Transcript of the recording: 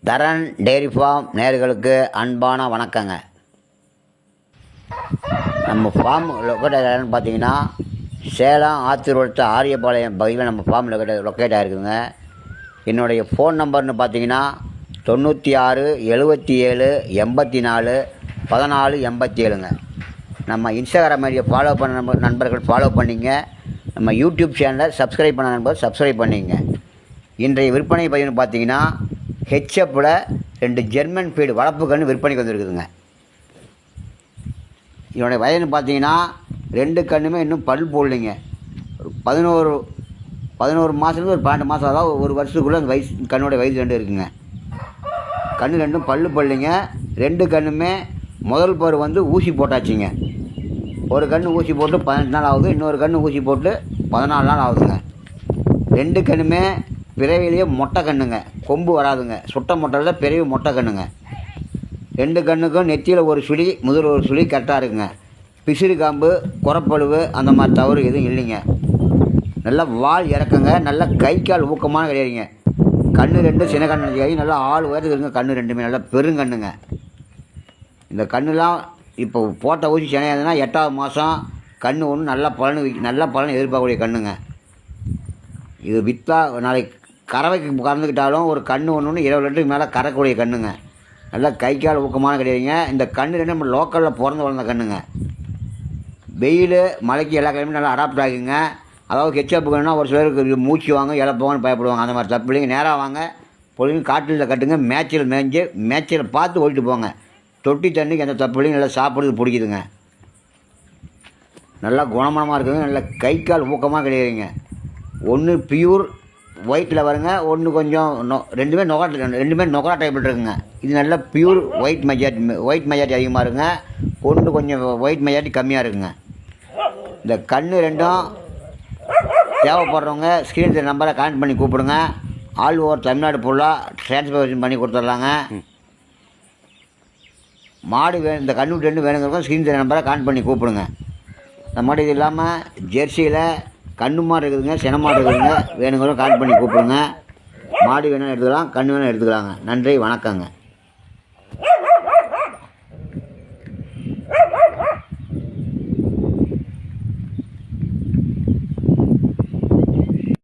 தரன் dairy farm நேயர்களுக்கு அன்பான வணக்கங்க. நம்ம ஃபார்ம் லொக்கேட் பார்த்தீங்கன்னா சேலம் ஆத்திரோடு ஆரியபாளையம் பகுதியில் நம்ம ஃபார்ம் லொக்கேட் ஆகிருக்குங்க. என்னுடைய ஃபோன் நம்பர்னு பார்த்தீங்கன்னா 96 77 84 14 87ங்க. நம்ம இன்ஸ்டாகிராம் ஐடியை ஃபாலோ பண்ண நண்பர்கள் ஃபாலோ பண்ணிங்க. நம்ம யூடியூப் சேனலை சப்ஸ்கிரைப் பண்ண நண்பர் சப்ஸ்கிரைப் பண்ணிங்க. இன்றைய விற்பனை பதிவுன்னு பார்த்தீங்கன்னா ஹெச்எப்பில் 2 ஜெர்மன் ஃபீடு வளர்ப்பு கன்று விற்பனைக்கு வந்துருக்குதுங்க. இதனுடைய வயதுன்னு பார்த்தீங்கன்னா 2 கன்றுமே இன்னும் பல் போடலைங்க. ஒரு 11 மாதத்துலேருந்து ஒரு 12 மாதம், அதாவது ஒரு வருஷத்துக்குள்ளே அந்த வயசு கண்ணுடைய வயது 2 இருக்குங்க. கன்று 2ம் பல் போடலைங்க. 2 கன்றுமே முதல் பரு வந்து ஊசி போட்டாச்சுங்க. ஒரு கன்று ஊசி போட்டு 18 நாள் ஆகுது, இன்னொரு கன்று ஊசி போட்டு 14 நாள் ஆகுதுங்க. 2 கன்றுமே பிறவிலேயே மொட்டை கண்ணுங்க, கொம்பு வராதுங்க. சுட்ட மொட்டையில் பிறவி மொட்டை கண்ணுங்க. 2 கண்ணுக்கும் நெத்தியில் ஒரு சுழி, முதல் ஒரு சுழி கரெக்டாக இருக்குங்க. பிசிறு காம்பு, குறப்பழுவு அந்த மாதிரி தவறு எதுவும் இல்லைங்க. நல்லா வால் இறக்குங்க, நல்லா கை கால் ஊக்கமான கிடையாதுங்க. கண்ணு 2 சின்ன கண்ணு கிடையாது, நல்லா ஆள் உயரத்துக்கு இருக்குங்க. கண்ணு 2மே நல்லா பெருங்கண்ணுங்க. இந்த கண்ணுலாம் இப்போ போட்ட ஊசி சினையாதுன்னா 8வது மாதம் கண்ணு ஒன்று நல்ல பலன் எதிர்பார்க்கக்கூடிய கண்ணுங்க. இது விற்றா நாளைக்கு கறவைக்கு கறந்துக்கிட்டாலும் ஒரு கன்று ஒன்று 20 லிட்டருக்கு மேலே கறக்கூடிய கண்ணுங்க. நல்லா கை கால் ஊக்கமான கிடையாதுங்க. இந்த கன்று 2 நம்ம லோக்கலில் பிறந்து வளர்ந்த கண்ணுங்க. வெயில் மழைக்கு எல்லா கிழமையும் நல்லா அடாப்ட் ஆகுங்க. அதாவது ஹெச்அப் கண்ணுனா ஒரு சிலருக்கு மூச்சு வாங்க இழப்போங்கன்னு பயப்படுவாங்க. அந்த மாதிரி தப்பு இல்லைங்க. நேராக வாங்க, பொழுது காட்டில் கட்டுங்க, மேய்ச்சல் பார்த்து ஓட்டிட்டு போங்க. தொட்டி தண்ணிக்கு எந்த தப்பு இல்லைங்க. நல்லா சாப்பிட்றது பிடிக்குதுங்க. நல்லா குணமனமாக இருக்குதுங்க. நல்லா கை கால் ஊக்கமாக கிடையாதுங்க. ஒன்று பியூர் ஒயிட்டில் வருங்க, ஒன்று கொஞ்சம் ரெண்டுமே நொகரா டைப்பில் இருக்குங்க. இது நல்லா பியூர் ஒயிட் மெஜாரிட்டி அதிகமாக இருக்குங்க. ஒன்று கொஞ்சம் ஒயிட் மெஜாரிட்டி கம்மியாக இருக்குங்க. இந்த கன்று 2ம் தேவைப்படுறவங்க ஸ்க்ரீன் நம்பரை கான்டெக்ட் பண்ணி கூப்பிடுங்க. ஆல் ஓவர் தமிழ்நாடு ஃபுல்லாக ட்ரான்ஸ்போர்ட்டேஷன் பண்ணி கொடுத்துட்லாங்க. மாடு இந்த கன்று 2 வேணுங்கிறவங்க ஸ்க்ரீன் நம்பரை கான்டெக்ட் பண்ணி கூப்பிடுங்க. இந்த மாடு இது இல்லாமல் ஜெர்சியில் கன்று மாடு இருக்குதுங்க, சின மாடு இருக்குதுங்க. வேணுங்கிறவங்க கால் பண்ணி கூப்பிடுங்க. மாடு வேணும் எடுத்துக்கலாம், கன்று வேணும் எடுத்துக்கலாங்க. நன்றி, வணக்கங்க.